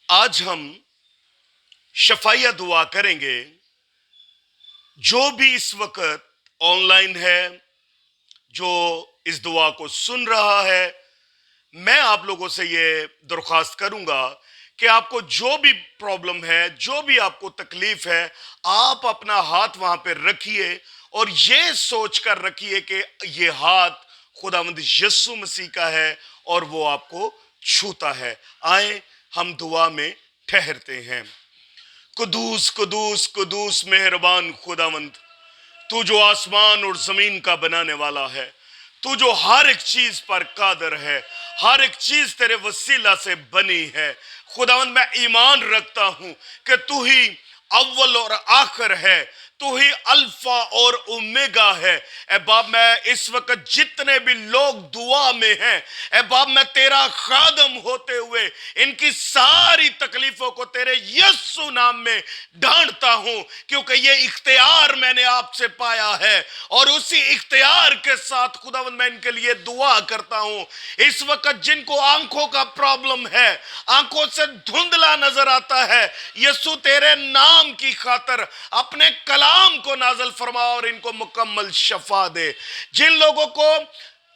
आज हम शफाइया दुआ करेंगे। जो भी इस वक्त ऑनलाइन है, जो इस दुआ को सुन रहा है, मैं आप लोगों से ये दरख्वास्त करूंगा कि आपको जो भी प्रॉब्लम है, जो भी आपको तकलीफ है, आप अपना हाथ वहां पे रखिए और ये सोच कर रखिए कि ये हाथ खुदावंद यीशु मसीह का है और वो आपको छूता है। आए हम दुआ में ठहरते हैं। कुदूस कुदूस कुदूस मेहरबान खुदावंद, तू जो आसमान और जमीन का बनाने वाला है, तू जो हर एक चीज पर कादर है, हर एक चीज तेरे वसीला से बनी है। खुदावंद मैं ईमान रखता हूं कि तू ही अव्वल और आखिर है, तू ही अल्फा और ओमेगा है। ए बाप, मैं इस वक्त जितने भी लोग दुआ में हैं, ए बाप, मैं तेरा खादम होते हुए इनकी सारी तकलीफों को तेरे यीशु नाम में ढांढता हूं, क्योंकि ये इख्तियार मैंने आपसे पाया है और उसी इख्तियार के साथ खुदावंद मैं इनके लिए दुआ करता हूं। इस वक्त जिनको आंखों का प्रॉब्लम है, आंखों से धुंधला नजर आता है, यीशु तेरे नाम की खातर अपने कलाम को नाज़िल फरमा और इनको मुकम्मल शफा दे। जिन लोगों को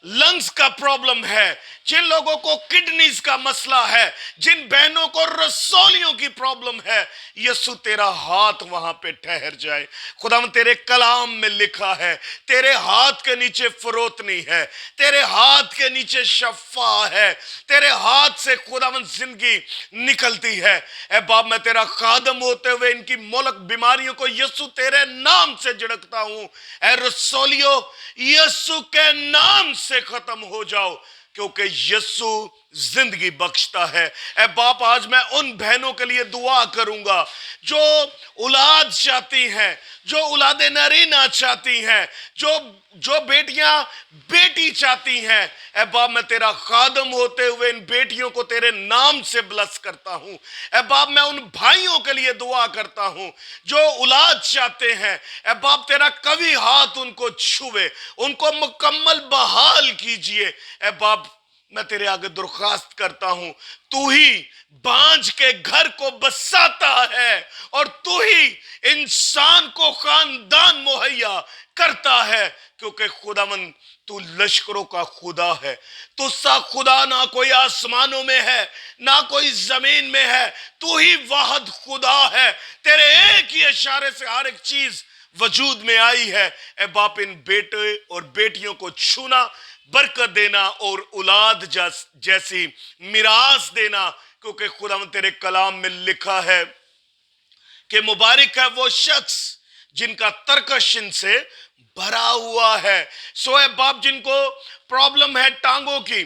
लंग्स का प्रॉब्लम है, जिन लोगों को किडनीज का मसला है, जिन बहनों को रसोलियों की प्रॉब्लम है, यीशु तेरा हाथ वहां पे ठहर जाए। खुदावन तेरे कलाम में लिखा है, तेरे हाथ के नीचे फरोतनी है, तेरे हाथ के नीचे शफा है, तेरे हाथ से खुदावन जिंदगी निकलती है। ए बाप, मैं तेरा खादम होते हुए इनकी मोलक बीमारियों को यीशु तेरे नाम से झिड़कता हूं। ए रसोलियों, यीशु के नाम से खत्म हो जाओ, क्योंकि यीशु जिंदगी बख्शता है। ए बाप, आज मैं उन बहनों के लिए दुआ करूंगा जो औलाद चाहती हैं, जो औलादे नरीना चाहती हैं, जो बेटियां बेटी चाहती हैं। ए बाप, मैं तेरा खादम होते हुए इन बेटियों को तेरे नाम से ब्लस करता हूं। ए बाप, मैं उन भाइयों के लिए दुआ करता हूं जो औलाद चाहते हैं। ए बाप, तेरा कभी हाथ उनको छुए, उनको मुकम्मल बहाल कीजिए। ए बाप, मैं तेरे आगे दरख्वास्त करता हूं, तू ही बांझ के घर को बसाता है और तू ही इंसान को खानदान मुहैया करता है, क्योंकि खुदावन तू लश्करों का खुदा है। तुझसा खुदा ना कोई आसमानों में है, ना कोई जमीन में है। तू ही वाहिद खुदा है। तेरे एक ही इशारे से हर एक चीज वजूद में आई है। ए बाप, इन बेटे और बेटियों को छूना, बरकत देना और औलाद जैसी मिरास देना, क्योंकि खुदा तेरे कलाम में लिखा है कि मुबारक है वो शख्स जिनका तरकश इनसे भरा हुआ है। सो है बाप, जिनको प्रॉब्लम है टांगों की,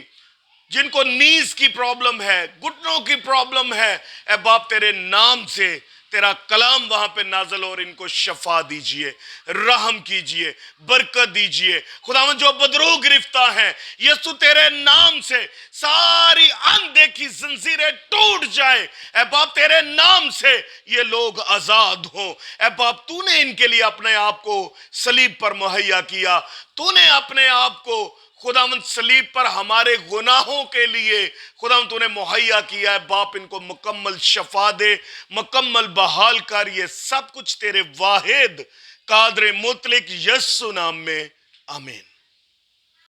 जिनको नीज की प्रॉब्लम है, घुटनों की प्रॉब्लम है, ए बाप तेरे नाम से तेरा कलाम वहां पे नाजल और इनको शफा दीजिए, रहम कीजिए, बरकत दीजिए। खुदावन जो बदरू गिरफ्तार हैं, यीशु तेरे नाम से सारी अनदेखी जंजीरें टूट जाए। ए बाप, तेरे नाम से ये लोग आजाद हो। ए बाप, तूने इनके लिए अपने आप को सलीब पर मुहैया किया, तूने अपने आप को खुदावंद सलीब पर हमारे गुनाहों के लिए खुदावंद तूने मुहैया किया है। बाप, इनको मुकम्मल शफा दे, मुकम्मल बहाल कर। ये सब कुछ तेरे वाहिद कादर मुतलक यीशु नाम में, आमीन।